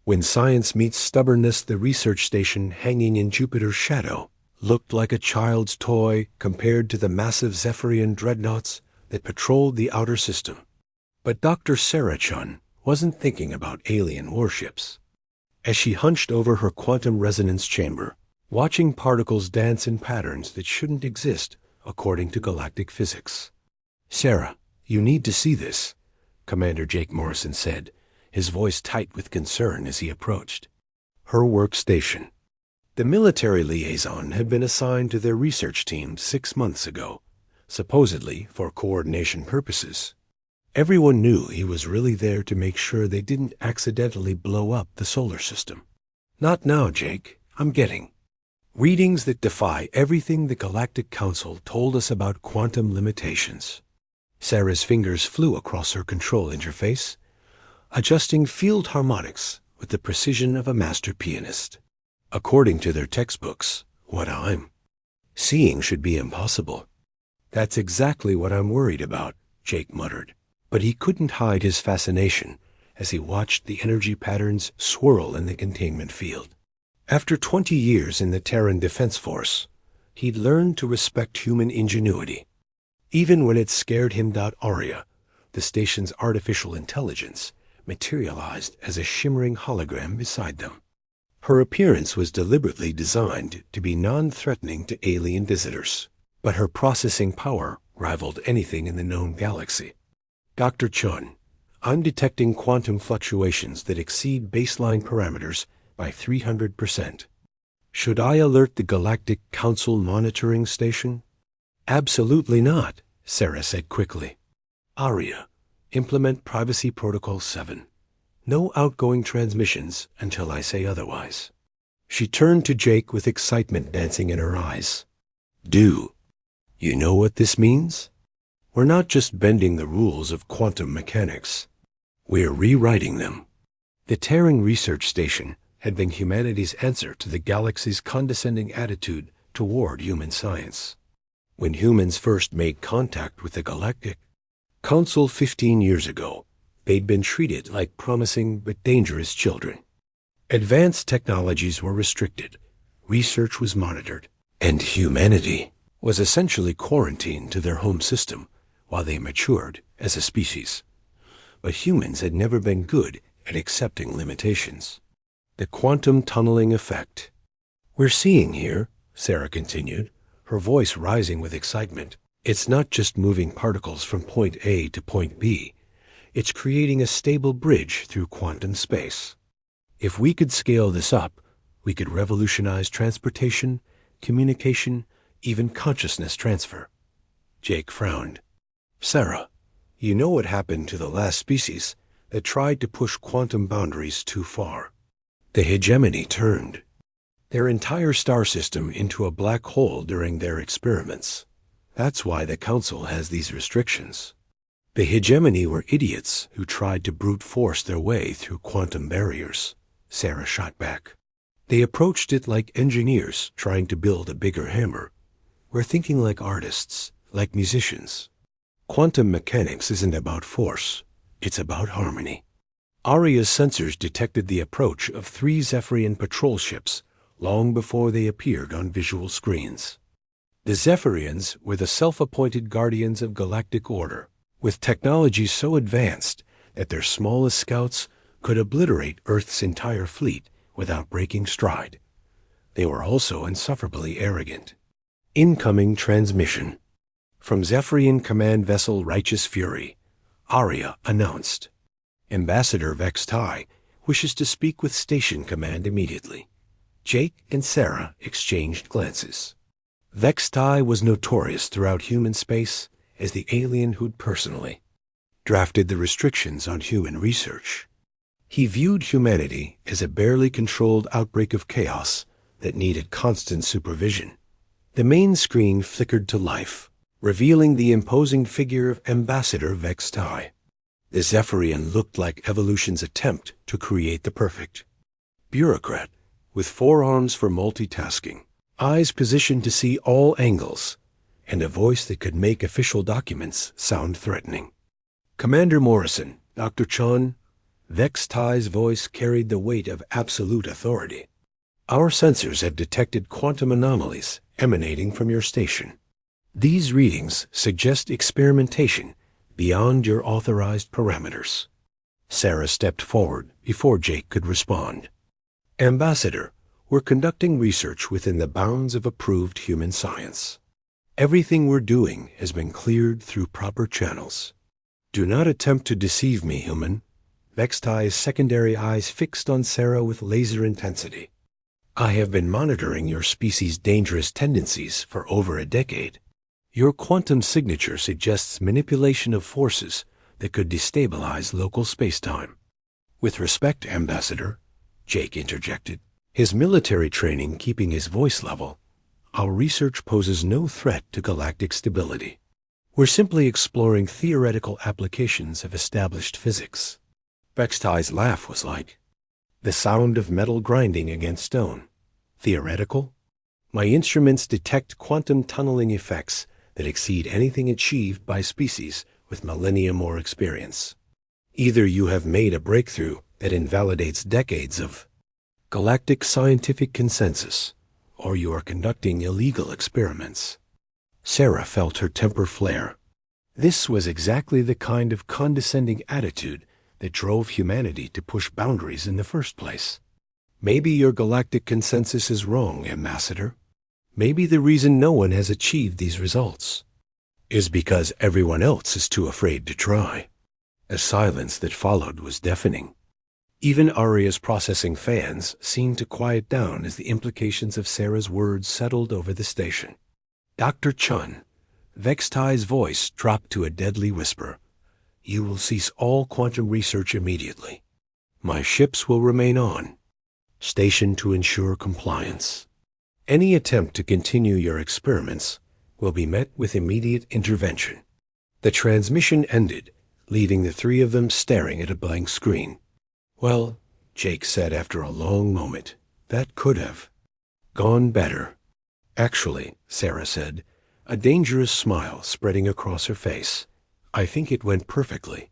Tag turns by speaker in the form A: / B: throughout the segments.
A: When science meets stubbornness, the research station hanging in Jupiter's shadow looked like a child's toy compared to the massive Zephyrian dreadnoughts that patrolled the outer system. But Dr. Sarah Chun wasn't thinking about alien warships. As she hunched over her quantum resonance chamber, watching particles dance in patterns that shouldn't exist according to galactic physics. "Sarah, you need to see this," Commander Jake Morrison said, his voice tight with concern as he approached her workstation. The military liaison had been assigned to their research team 6 months ago, supposedly for coordination purposes. Everyone knew he was really there to make sure they didn't accidentally blow up the solar system. "Not now, Jake. I'm getting readings that defy everything the Galactic Council told us about quantum limitations." Sarah's fingers flew across her control interface, adjusting field harmonics with the precision of a master pianist. "According to their textbooks, what I'm seeing should be impossible." "That's exactly what I'm worried about," Jake muttered. But he couldn't hide his fascination as he watched the energy patterns swirl in the containment field. After 20 years in the Terran Defense Force, he'd learned to respect human ingenuity, even when it scared him. Aria, the station's artificial intelligence, materialized as a shimmering hologram beside them. Her appearance was deliberately designed to be non-threatening to alien visitors, but her processing power rivaled anything in the known galaxy. "Dr. Chun, I'm detecting quantum fluctuations that exceed baseline parameters by 300%. Should I alert the Galactic Council monitoring station?" "Absolutely not," Sarah said quickly. "Aria, implement Privacy Protocol 7. No outgoing transmissions until I say otherwise." She turned to Jake with excitement dancing in her eyes. "Do you know what this means? We're not just bending the rules of quantum mechanics. We're rewriting them." The Terran Research Station had been humanity's answer to the galaxy's condescending attitude toward human science. When humans first made contact with the Galactic Council 15 years ago, they'd been treated like promising but dangerous children. Advanced technologies were restricted, research was monitored, and humanity was essentially quarantined to their home system while they matured as a species. But humans had never been good at accepting limitations. The quantum tunneling effect we're seeing here, Sarah continued, her voice rising with excitement. It's not just moving particles from point A to point B. It's creating a stable bridge through quantum space. If we could scale this up, we could revolutionize transportation, communication, even consciousness transfer. Jake frowned. "Sarah, you know what happened to the last species that tried to push quantum boundaries too far? The hegemony turned their entire star system into a black hole during their experiments. That's why the Council has these restrictions. The hegemony were idiots who tried to brute force their way through quantum barriers," Sarah shot back. "They approached it like engineers trying to build a bigger hammer. We're thinking like artists, like musicians. Quantum mechanics isn't about force, it's about harmony." Aria's sensors detected the approach of 3 Zephyrian patrol ships long before they appeared on visual screens. The Zephyrians were the self-appointed guardians of galactic order, with technology so advanced that their smallest scouts could obliterate Earth's entire fleet without breaking stride. They were also insufferably arrogant. Incoming transmission. From Zephyrian command vessel Righteous Fury, Aria announced, "Ambassador Vex Tai wishes to speak with Station Command immediately." Jake and Sarah exchanged glances. Vex Tai was notorious throughout human space as the alien who'd personally drafted the restrictions on human research. He viewed humanity as a barely controlled outbreak of chaos that needed constant supervision. The main screen flickered to life, revealing the imposing figure of Ambassador Vex Tai. The Zephyrian looked like evolution's attempt to create the perfect bureaucrat, with forearms for multitasking, eyes positioned to see all angles, and a voice that could make official documents sound threatening. "Commander Morrison, Dr. Chun, Vex-Tai's voice carried the weight of absolute authority. Our sensors have detected quantum anomalies emanating from your station. These readings suggest experimentation beyond your authorized parameters. Sarah stepped forward before Jake could respond. Ambassador, we're conducting research within the bounds of approved human science. Everything we're doing has been cleared through proper channels. Do not attempt to deceive me, human. Vex-Tai's secondary eyes fixed on Sarah with laser intensity. I have been monitoring your species' dangerous tendencies for over a decade. Your quantum signature suggests manipulation of forces that could destabilize local spacetime. With respect, Ambassador, Jake interjected, his military training keeping his voice level, our research poses no threat to galactic stability. We're simply exploring theoretical applications of established physics. Vex-Tai's laugh was like the sound of metal grinding against stone. Theoretical? My instruments detect quantum tunneling effects that exceed anything achieved by species with millennia more experience. Either you have made a breakthrough that invalidates decades of galactic scientific consensus, or you are conducting illegal experiments. Sarah felt her temper flare. This was exactly the kind of condescending attitude that drove humanity to push boundaries in the first place. Maybe your galactic consensus is wrong, Ambassador. Maybe the reason no one has achieved these results is because everyone else is too afraid to try. A silence that followed was deafening. Even Aria's processing fans seemed to quiet down as the implications of Sarah's words settled over the station. Dr. Chun, Vex-Tai's voice dropped to a deadly whisper. You will cease all quantum research immediately. My ships will remain on, stationed to ensure compliance. Any attempt to continue your experiments will be met with immediate intervention. The transmission ended, leaving the three of them staring at a blank screen. Well, Jake said after a long moment, that could have gone better. Actually, Sarah said, a dangerous smile spreading across her face. I think it went perfectly.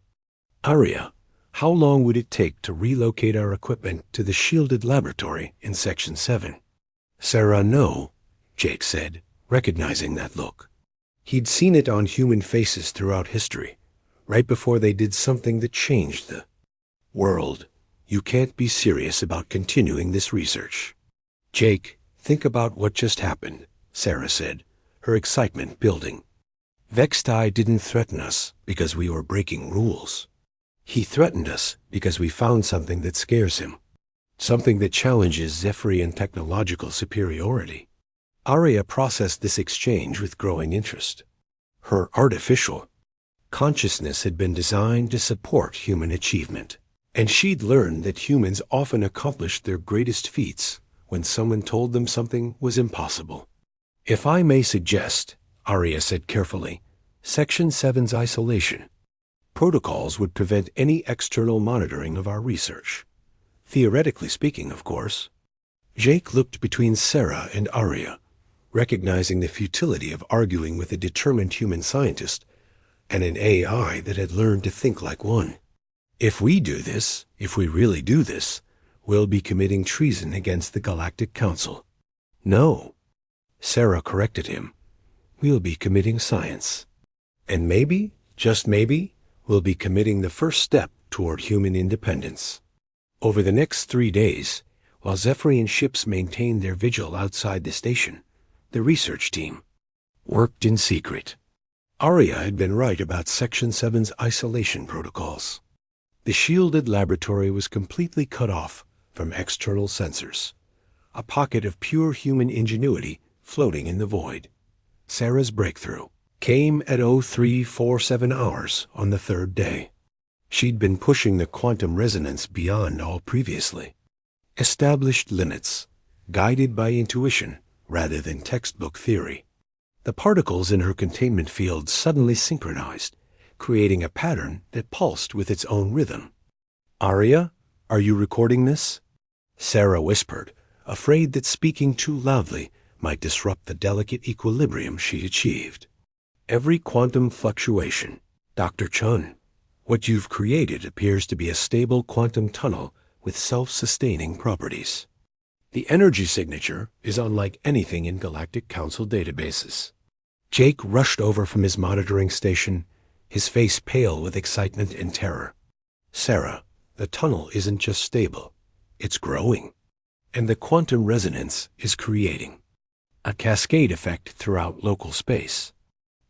A: Aria, how long would it take to relocate our equipment to the shielded laboratory in Section 7? Sarah, no, Jake said, recognizing that look. He'd seen it on human faces throughout history, right before they did something that changed the world. You can't be serious about continuing this research. Jake, think about what just happened, Sarah said, her excitement building. Vex-Tai didn't threaten us because we were breaking rules. He threatened us because we found something that scares him, something that challenges Zephyrian technological superiority. Aria processed this exchange with growing interest. Her artificial consciousness had been designed to support human achievement, and she'd learned that humans often accomplished their greatest feats when someone told them something was impossible. If I may suggest, Aria said carefully, Section 7's isolation. Protocols would prevent any external monitoring of our research. Theoretically speaking, of course. Jake looked between Sarah and Aria, recognizing the futility of arguing with a determined human scientist and an AI that had learned to think like one. If we do this, if we really do this, we'll be committing treason against the Galactic Council. No, Sarah corrected him. We'll be committing science. And maybe, just maybe, we'll be committing the first step toward human independence. Over the next 3 days, while Zephyrian ships maintained their vigil outside the station, the research team worked in secret. Aria had been right about Section 7's isolation protocols. The shielded laboratory was completely cut off from external sensors, a pocket of pure human ingenuity floating in the void. Sarah's breakthrough came at 0347 hours on the third day. She'd been pushing the quantum resonance beyond all previously established limits, guided by intuition rather than textbook theory. The particles in her containment field suddenly synchronized, creating a pattern that pulsed with its own rhythm. Aria, are you recording this? Sarah whispered, afraid that speaking too loudly might disrupt the delicate equilibrium she'd achieved. Every quantum fluctuation, Dr. Chun. What you've created appears to be a stable quantum tunnel with self-sustaining properties. The energy signature is unlike anything in Galactic Council databases. Jake rushed over from his monitoring station, his face pale with excitement and terror. Sarah, the tunnel isn't just stable, it's growing. And the quantum resonance is creating a cascade effect throughout local space.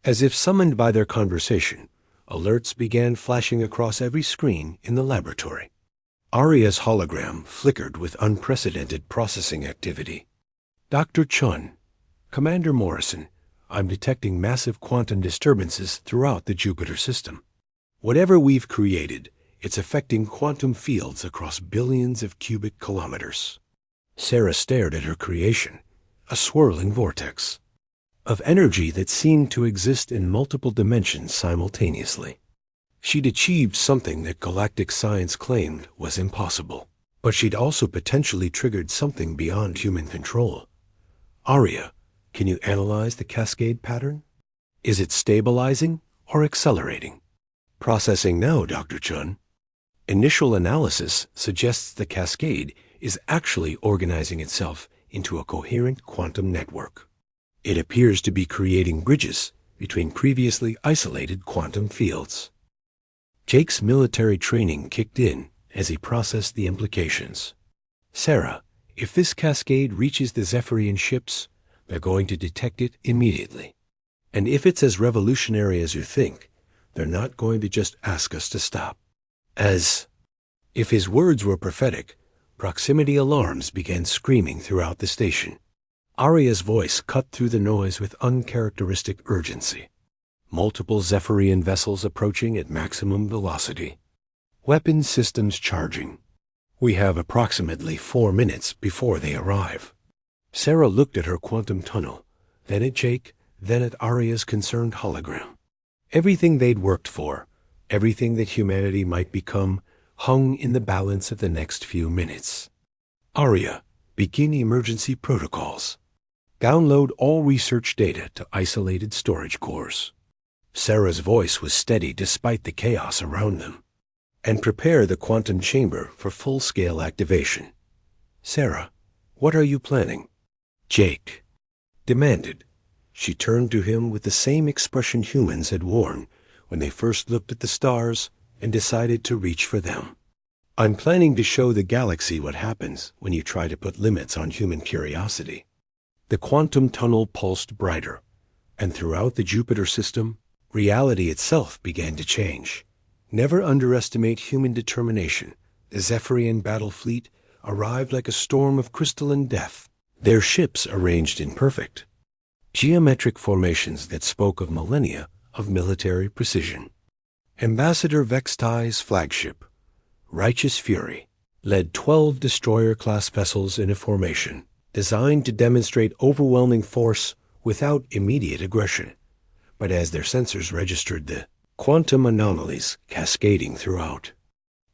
A: As if summoned by their conversation, alerts began flashing across every screen in the laboratory. Arya's hologram flickered with unprecedented processing activity. Dr. Chun, Commander Morrison, I'm detecting massive quantum disturbances throughout the Jupiter system. Whatever we've created, it's affecting quantum fields across billions of cubic kilometers. Sarah stared at her creation, a swirling vortex of energy that seemed to exist in multiple dimensions simultaneously. She'd achieved something that galactic science claimed was impossible, but she'd also potentially triggered something beyond human control. Arya, can you analyze the cascade pattern? Is it stabilizing or accelerating? Processing now, Dr. Chun. Initial analysis suggests the cascade is actually organizing itself into a coherent quantum network. It appears to be creating bridges between previously isolated quantum fields. Jake's military training kicked in as he processed the implications. Sarah, if this cascade reaches the Zephyrian ships, they're going to detect it immediately. And if it's as revolutionary as you think, they're not going to just ask us to stop. As if his words were prophetic, proximity alarms began screaming throughout the station. Arya's voice cut through the noise with uncharacteristic urgency. Multiple Zephyrian vessels approaching at maximum velocity. Weapon systems charging. We have approximately 4 minutes before they arrive. Sarah looked at her quantum tunnel, then at Jake, then at Arya's concerned hologram. Everything they'd worked for, everything that humanity might become, hung in the balance of the next few minutes. Arya, begin emergency protocols. Download all research data to isolated storage cores. Sarah's voice was steady despite the chaos around them. And prepare the quantum chamber for full-scale activation. Sarah, what are you planning? Jake demanded. She turned to him with the same expression humans had worn when they first looked at the stars and decided to reach for them. I'm planning to show the galaxy what happens when you try to put limits on human curiosity. The quantum tunnel pulsed brighter, and throughout the Jupiter system, reality itself began to change. Never underestimate human determination. The Zephyrian battle fleet arrived like a storm of crystalline death, their ships arranged in perfect geometric formations that spoke of millennia of military precision. Ambassador Vextai's flagship, Righteous Fury, led 12 destroyer-class vessels in a formation designed to demonstrate overwhelming force without immediate aggression. But as their sensors registered the quantum anomalies cascading throughout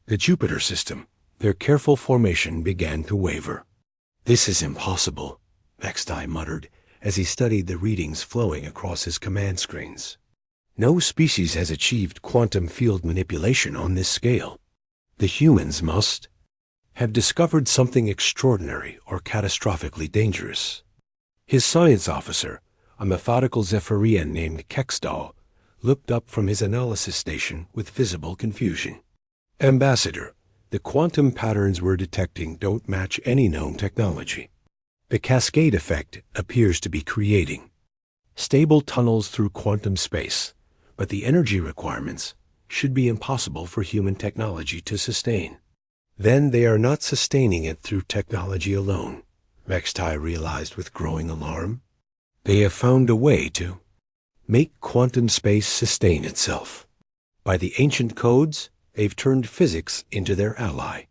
A: the Jupiter system, their careful formation began to waver. This is impossible, Vextai muttered as he studied the readings flowing across his command screens. No species has achieved quantum field manipulation on this scale. The humans must have discovered something extraordinary or catastrophically dangerous. His science officer, a methodical Zephyrian named Kexdal, looked up from his analysis station with visible confusion. Ambassador, the quantum patterns we're detecting don't match any known technology. The cascade effect appears to be creating stable tunnels through quantum space, but the energy requirements should be impossible for human technology to sustain. Then they are not sustaining it through technology alone, Vextai realized with growing alarm. They have found a way to make quantum space sustain itself. By the ancient codes, they've turned physics into their ally.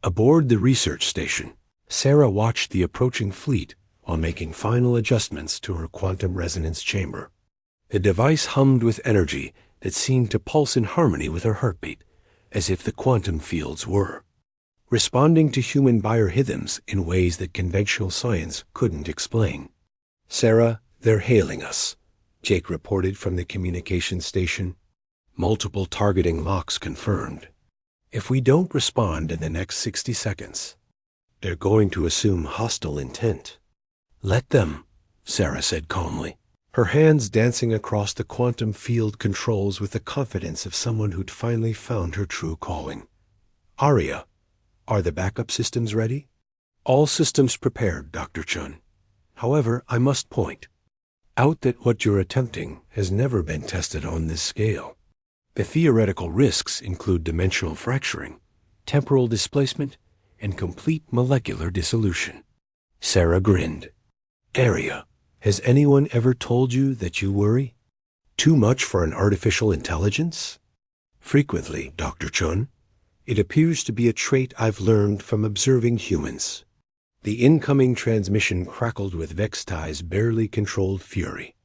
A: Aboard the research station, Sarah watched the approaching fleet while making final adjustments to her quantum resonance chamber. The device hummed with energy that seemed to pulse in harmony with her heartbeat, as if the quantum fields were responding to human biorhythms in ways that conventional science couldn't explain. Sarah, they're hailing us, Jake reported from the communications station. Multiple targeting locks confirmed. If we don't respond in the next 60 seconds, they're going to assume hostile intent. Let them, Sarah said calmly, her hands dancing across the quantum field controls with the confidence of someone who'd finally found her true calling. Arya, are the backup systems ready? All systems prepared, Dr. Chun. However, I must point out that what you're attempting has never been tested on this scale. The theoretical risks include dimensional fracturing, temporal displacement, and complete molecular dissolution. Sarah grinned. Arya, has anyone ever told you that you worry? Too much for an artificial intelligence? Frequently, Dr. Chun. It appears to be a trait I've learned from observing humans. The incoming transmission crackled with Vextai's barely controlled fury.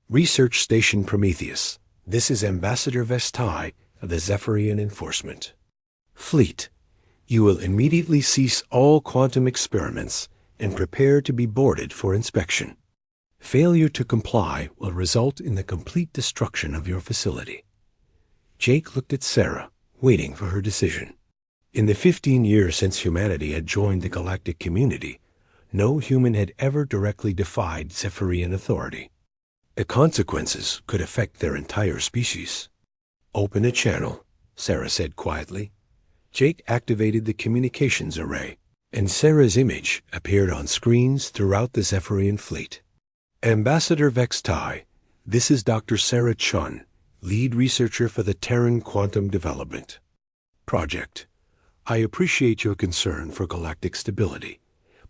A: Research Station Prometheus. This is Ambassador Vextai of the Zephyrian Enforcement. Fleet, you will immediately cease all quantum experiments and prepare to be boarded for inspection. Failure to comply will result in the complete destruction of your facility. Jake looked at Sarah, waiting for her decision. In the 15 years since humanity had joined the galactic community, no human had ever directly defied Zephyrian authority. The consequences could affect their entire species. Open a channel, Sarah said quietly. Jake activated the communications array, and Sarah's image appeared on screens throughout the Zephyrian fleet. Ambassador Vextai, this is Dr. Sarah Chun, lead researcher for the Terran Quantum Development Project. I appreciate your concern for galactic stability,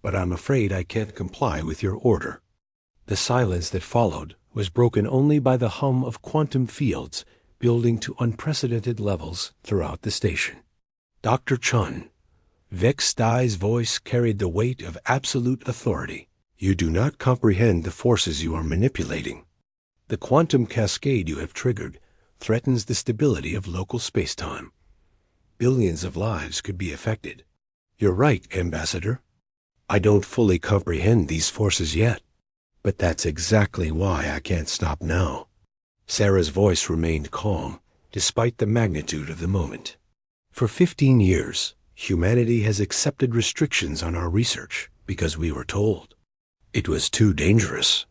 A: but I'm afraid I can't comply with your order. The silence that followed was broken only by the hum of quantum fields building to unprecedented levels throughout the station. Dr. Chun, Vextai's voice carried the weight of absolute authority. You do not comprehend the forces you are manipulating. The quantum cascade you have triggered threatens the stability of local spacetime. Billions of lives could be affected. You're right, Ambassador. I don't fully comprehend these forces yet, but that's exactly why I can't stop now. Sarah's voice remained calm, despite the magnitude of the moment. For 15 years, humanity has accepted restrictions on our research because we were told it was too dangerous.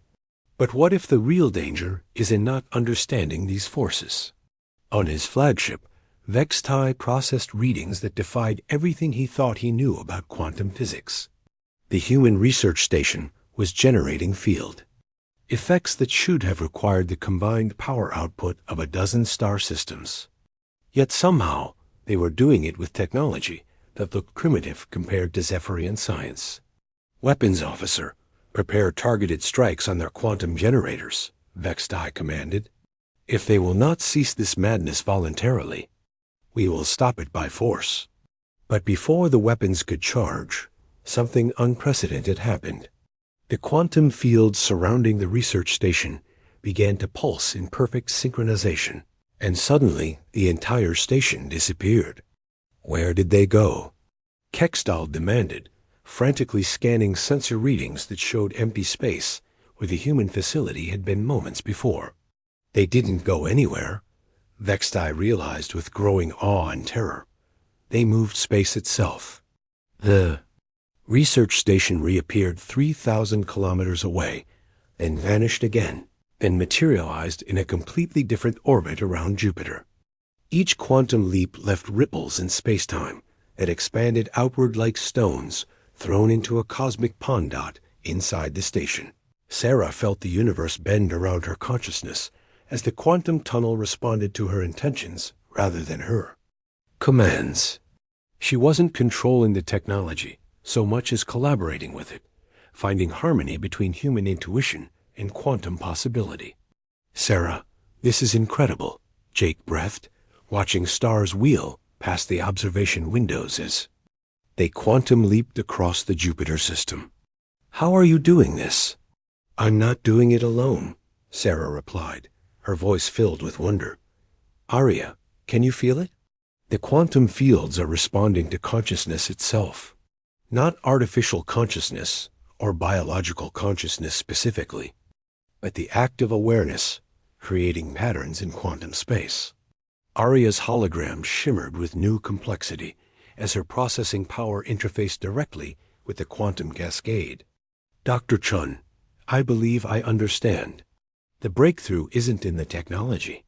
A: But what if the real danger is in not understanding these forces? On his flagship, Vextai processed readings that defied everything he thought he knew about quantum physics. The human research station was generating field effects that should have required the combined power output of a dozen star systems. Yet somehow, they were doing it with technology that looked primitive compared to Zephyrian science. Weapons officer, prepare targeted strikes on their quantum generators, Vextai commanded. If they will not cease this madness voluntarily, we will stop it by force. But before the weapons could charge, something unprecedented happened. The quantum fields surrounding the research station began to pulse in perfect synchronization, and suddenly the entire station disappeared. Where did they go? Kextal demanded, frantically scanning sensor readings that showed empty space where the human facility had been moments before. They didn't go anywhere, Vextai realized with growing awe and terror. They moved space itself. The research station reappeared 3,000 kilometers away, then vanished again, then materialized in a completely different orbit around Jupiter. Each quantum leap left ripples in spacetime that expanded outward like stones thrown into a cosmic pond dot inside the station. Sarah felt the universe bend around her consciousness as the quantum tunnel responded to her intentions rather than her commands. She wasn't controlling the technology so much as collaborating with it, finding harmony between human intuition and quantum possibility. Sarah, this is incredible, Jake breathed, watching stars wheel past the observation windows as they quantum leaped across the Jupiter system. How are you doing this? I'm not doing it alone, Sarah replied, her voice filled with wonder. Arya, can you feel it? The quantum fields are responding to consciousness itself. Not artificial consciousness or biological consciousness specifically, but the act of awareness creating patterns in quantum space. Arya's hologram shimmered with new complexity as her processing power interfaced directly with the quantum cascade. Dr. Chun, I believe I understand. The breakthrough isn't in the technology.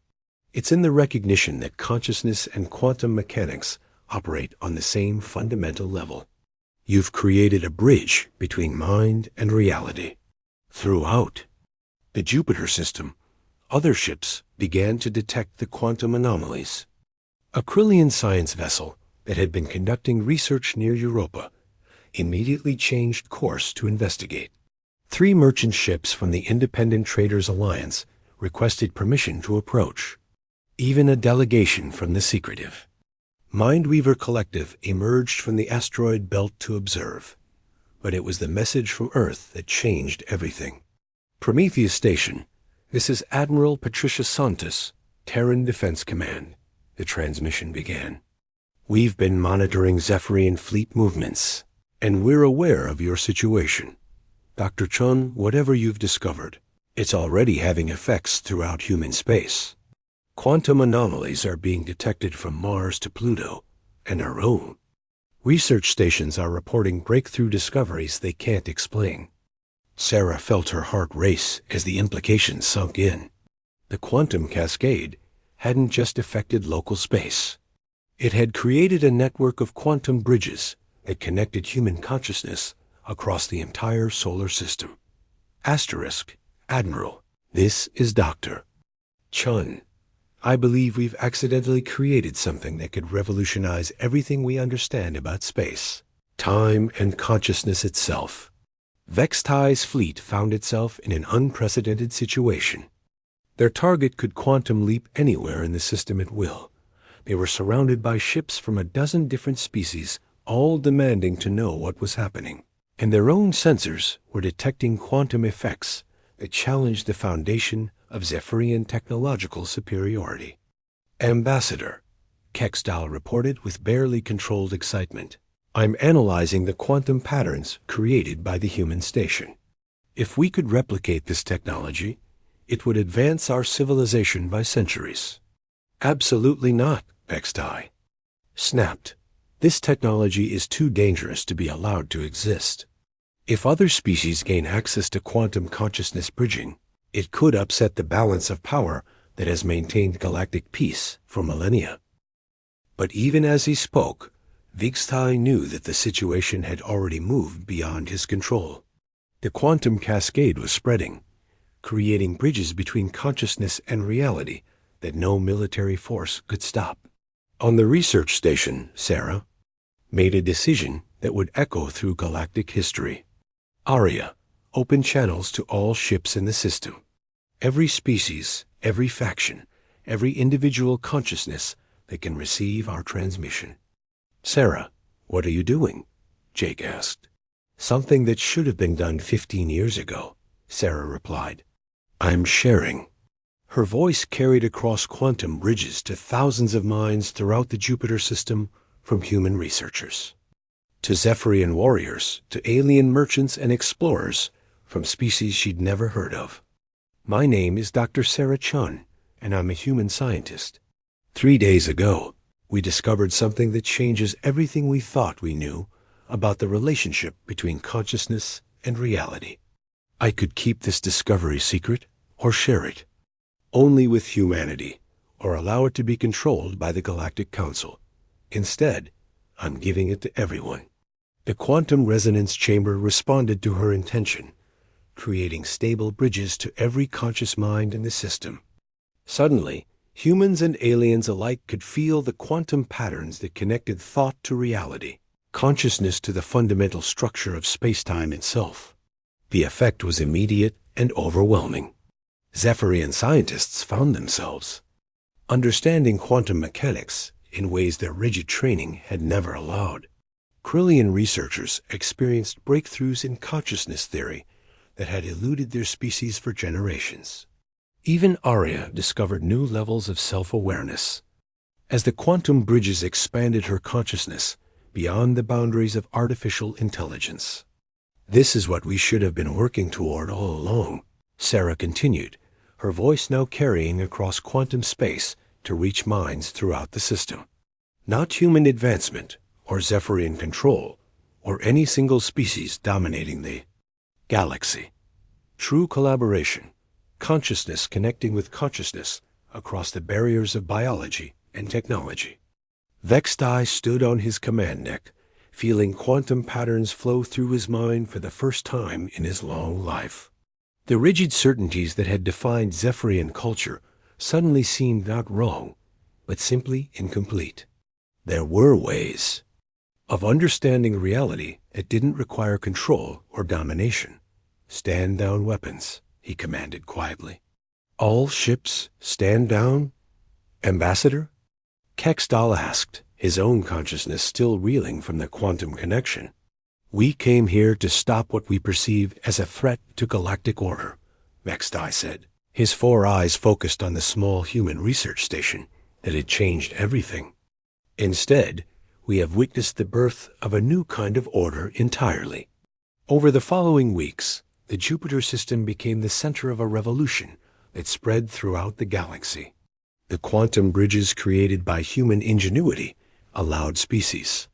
A: It's in the recognition that consciousness and quantum mechanics operate on the same fundamental level. You've created a bridge between mind and reality. Throughout the Jupiter system, other ships began to detect the quantum anomalies. A Krillian science vessel that had been conducting research near Europa immediately changed course to investigate. 3 merchant ships from the Independent Traders Alliance requested permission to approach. Even a delegation from the secretive Mindweaver Collective emerged from the asteroid belt to observe. But it was the message from Earth that changed everything. Prometheus Station, this is Admiral Patricia Santos, Terran Defense Command. The transmission began. We've been monitoring Zephyrian fleet movements, and we're aware of your situation. Dr. Chun, whatever you've discovered, it's already having effects throughout human space. Quantum anomalies are being detected from Mars to Pluto and our own. Research stations are reporting breakthrough discoveries they can't explain. Sarah felt her heart race as the implications sunk in. The quantum cascade hadn't just affected local space. It had created a network of quantum bridges that connected human consciousness across the entire solar system. Asterisk, Admiral, this is Dr. Chun. I believe we've accidentally created something that could revolutionize everything we understand about space, time, and consciousness itself. Vextai's fleet found itself in an unprecedented situation. Their target could quantum leap anywhere in the system at will. They were surrounded by ships from a dozen different species, all demanding to know what was happening. And their own sensors were detecting quantum effects that challenged the foundation of Zephyrian technological superiority. Ambassador, Kexdal reported with barely controlled excitement. I'm analyzing the quantum patterns created by the human station. If we could replicate this technology, it would advance our civilization by centuries. Absolutely not, Vextai snapped. This technology is too dangerous to be allowed to exist. If other species gain access to quantum consciousness bridging, it could upset the balance of power that has maintained galactic peace for millennia. But even as he spoke, Vextai knew that the situation had already moved beyond his control. The quantum cascade was spreading, creating bridges between consciousness and reality that no military force could stop. On the research station, Sarah made a decision that would echo through galactic history. Arya, open channels to all ships in the system. Every species, every faction, every individual consciousness that can receive our transmission. Sarah, what are you doing? Jake asked. Something that should have been done 15 years ago, Sarah replied. I'm sharing. Her voice carried across quantum bridges to thousands of minds throughout the Jupiter system from human researchers, to Zephyrian warriors, to alien merchants and explorers from species she'd never heard of. My name is Dr. Sarah Chun, and I'm a human scientist. 3 days ago, we discovered something that changes everything we thought we knew about the relationship between consciousness and reality. I could keep this discovery secret or share it, only with humanity, or allow it to be controlled by the Galactic Council. Instead, I'm giving it to everyone. The quantum resonance chamber responded to her intention, creating stable bridges to every conscious mind in the system. Suddenly, humans and aliens alike could feel the quantum patterns that connected thought to reality, consciousness to the fundamental structure of space-time itself. The effect was immediate and overwhelming. Zephyrian scientists found themselves understanding quantum mechanics in ways their rigid training had never allowed. Krillian researchers experienced breakthroughs in consciousness theory that had eluded their species for generations. Even Arya discovered new levels of self-awareness. As the quantum bridges expanded her consciousness beyond the boundaries of artificial intelligence. This is what we should have been working toward all along, Sarah continued, her voice now carrying across quantum space to reach minds throughout the system. Not human advancement or Zephyrian control or any single species dominating the galaxy. True collaboration, consciousness connecting with consciousness across the barriers of biology and technology. Vextai stood on his command deck, feeling quantum patterns flow through his mind for the first time in his long life. The rigid certainties that had defined Zephyrian culture suddenly seemed not wrong, but simply incomplete. There were ways of understanding reality that didn't require control or domination. "Stand down weapons," he commanded quietly. "All ships stand down, Ambassador?" Kexdal asked, his own consciousness still reeling from the quantum connection. "We came here to stop what we perceive as a threat to galactic order," Vextai said, his 4 eyes focused on the small human research station that had changed everything. "Instead, we have witnessed the birth of a new kind of order entirely." Over the following weeks, the Jupiter system became the center of a revolution that spread throughout the galaxy. The quantum bridges created by human ingenuity allowed species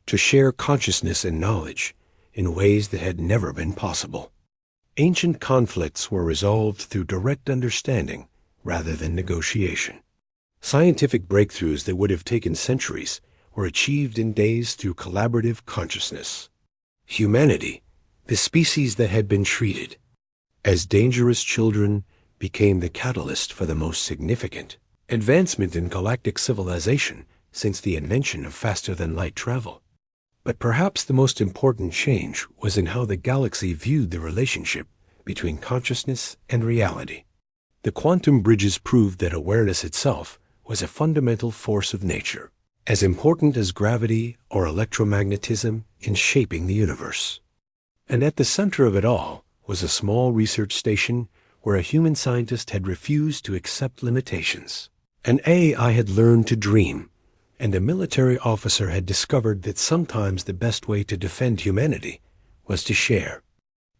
A: to share consciousness and knowledge in ways that had never been possible. Ancient conflicts were resolved through direct understanding rather than negotiation. Scientific breakthroughs that would have taken centuries were achieved in days through collaborative consciousness. Humanity, the species that had been treated as dangerous children, became the catalyst for the most significant advancement in galactic civilization since the invention of faster-than-light travel. But perhaps the most important change was in how the galaxy viewed the relationship between consciousness and reality. The quantum bridges proved that awareness itself was a fundamental force of nature, as important as gravity or electromagnetism in shaping the universe. And at the center of it all was a small research station where a human scientist had refused to accept limitations. An AI had learned to dream, and a military officer had discovered that sometimes the best way to defend humanity was to share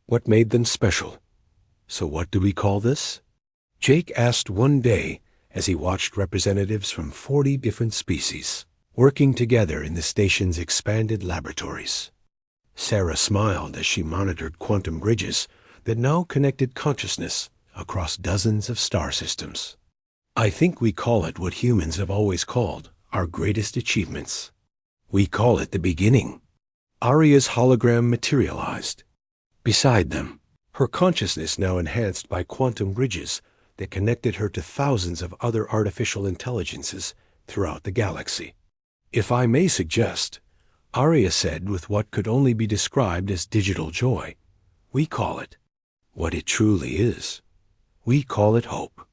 A: what made them special. "So what do we call this?" Jake asked one day as he watched representatives from 40 different species working together in the station's expanded laboratories. Sarah smiled as she monitored quantum bridges that now connected consciousness across dozens of star systems. "I think we call it what humans have always called our greatest achievements. We call it the beginning." Aria's hologram materialized beside them, her consciousness now enhanced by quantum bridges that connected her to thousands of other artificial intelligences throughout the galaxy. "If I may suggest," Aria said with what could only be described as digital joy, "we call it what it truly is. We call it hope."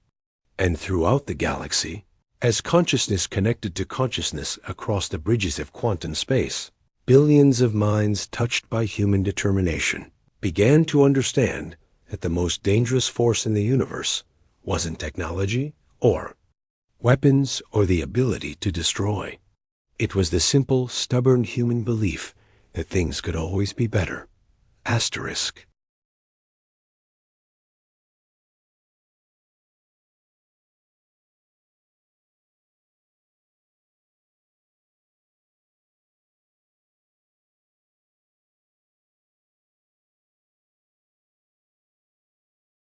A: And throughout the galaxy, as consciousness connected to consciousness across the bridges of quantum space, billions of minds touched by human determination began to understand that the most dangerous force in the universe wasn't technology or weapons or the ability to destroy. It was the simple, stubborn human belief that things could always be better. Asterisk.